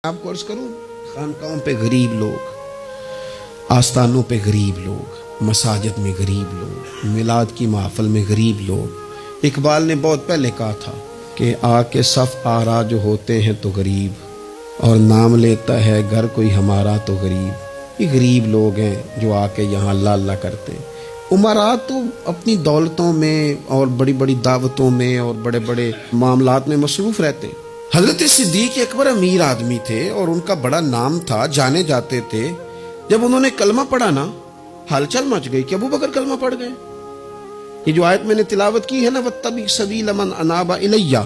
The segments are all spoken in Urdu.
آپ کو عرض کروں، خانقاہوں پہ غریب لوگ، آستانوں پہ غریب لوگ، مساجد میں غریب لوگ، میلاد کی محفل میں غریب لوگ۔ اقبال نے بہت پہلے کہا تھا کہ آ کے صف آرا جو ہوتے ہیں تو غریب، اور نام لیتا ہے گھر کوئی ہمارا تو غریب۔ یہ غریب لوگ ہیں جو آ کے یہاں اللہ اللہ کرتے ہیں۔ امراء تو اپنی دولتوں میں اور بڑی بڑی دعوتوں میں اور بڑے بڑے معاملات میں مصروف رہتے ہیں۔ حضرت صدیق اکبر امیر آدمی تھے اور ان کا بڑا نام تھا، جانے جاتے تھے۔ جب انہوں نے کلمہ پڑھا نا، ہلچل مچ گئی کہ ابو بکر کلمہ پڑھ گئے۔ یہ جو آیت میں نے تلاوت کی ہے نا، وَاتَّبِعْ سَبِيلَ مَنْ أَنَابَ إِلَيَّ،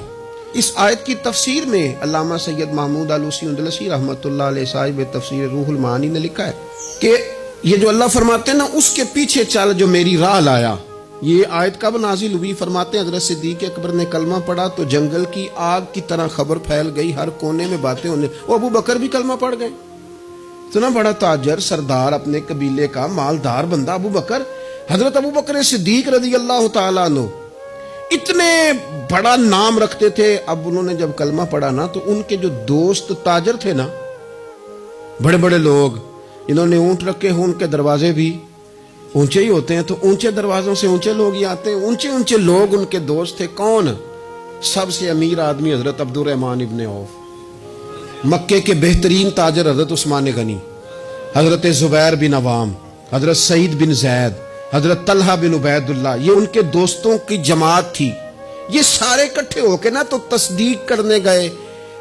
اس آیت کی تفسیر میں علامہ سید محمود آلوسی اندلسی رحمۃ اللہ علیہ صاحب تفسیر روح المعانی نے لکھا ہے کہ یہ جو اللہ فرماتے ہیں نا، اس کے پیچھے چل جو میری راہ لایا، یہ آیت کب نازل ہوئی؟ فرماتے ہیں حضرت صدیق اکبر نے کلمہ پڑھا تو جنگل کی آگ کی طرح خبر پھیل گئی، ہر کونے میں باتیں ہونے، وہ ابو بکر بھی کلمہ پڑھ گئے۔ اتنا بڑا تاجر، سردار، اپنے قبیلے کا مالدار بندہ ابو بکر، حضرت ابو بکر صدیق رضی اللہ تعالیٰ عنہ اتنے بڑا نام رکھتے تھے۔ اب انہوں نے جب کلمہ پڑھا نا تو ان کے جو دوست تاجر تھے نا، بڑے بڑے لوگ جنہوں نے اونٹ رکھے ہوں، ان کے دروازے بھی اونچے ہی ہوتے ہیں، تو اونچے دروازوں سے اونچے لوگ ہی آتے ہیں۔ اونچے اونچے لوگ ان کے دوست تھے۔ کون؟ سب سے امیر آدمی حضرت عبد الرحمن ابن عوف، مکے کے بہترین تاجر حضرت عثمان غنی، حضرت زبیر بن عوام، حضرت سعید بن زید، حضرت طلحہ بن عبید اللہ، یہ ان کے دوستوں کی جماعت تھی۔ یہ سارے اکٹھے ہو کے نا تو تصدیق کرنے گئے،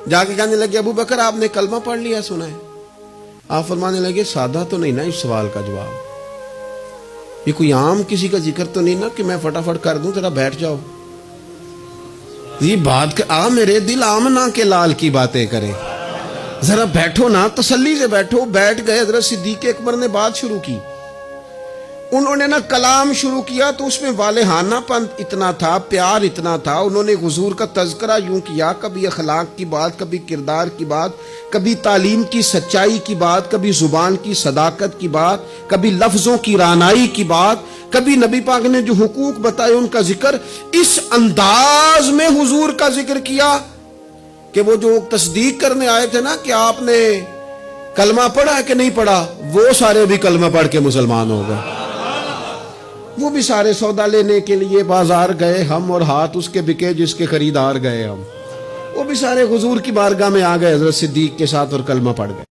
جا کے کہنے لگے ابو بکر آپ نے کلمہ پڑھ لیا، سنا ہے؟ آپ فرمانے لگے سادہ تو نہیں نا اس سوال کا جواب، یہ کوئی عام کسی کا ذکر تو نہیں نا کہ میں فٹافٹ کر دوں، ذرا بیٹھ جاؤ، یہ بات کہ آ میرے دل آمنا کے لال کی باتیں کریں، ذرا بیٹھو نا، تسلی سے بیٹھو۔ بیٹھ گئے۔ حضرت صدیق اکبر نے بات شروع کی، انہوں نے نا کلام شروع کیا تو اس میں والہانہ پن اتنا تھا، پیار اتنا تھا۔ انہوں نے حضور کا تذکرہ یوں کیا، کبھی اخلاق کی بات، کبھی کردار کی بات، کبھی تعلیم کی سچائی کی بات، کبھی زبان کی صداقت کی بات، کبھی لفظوں کی رعنائی کی بات، کبھی نبی پاک نے جو حقوق بتائے ان کا ذکر۔ اس انداز میں حضور کا ذکر کیا کہ وہ جو تصدیق کرنے آئے تھے نا کہ آپ نے کلمہ پڑھا کہ نہیں پڑھا، وہ سارے بھی کلمہ پڑھ کے مسلمان ہو گئے۔ وہ بھی سارے سودا لینے کے لیے بازار گئے ہم، اور ہاتھ اس کے بکے جس کے خریدار گئے ہم، وہ بھی سارے حضور کی بارگاہ میں آ گئے حضرت صدیق کے ساتھ اور کلمہ پڑھ گئے۔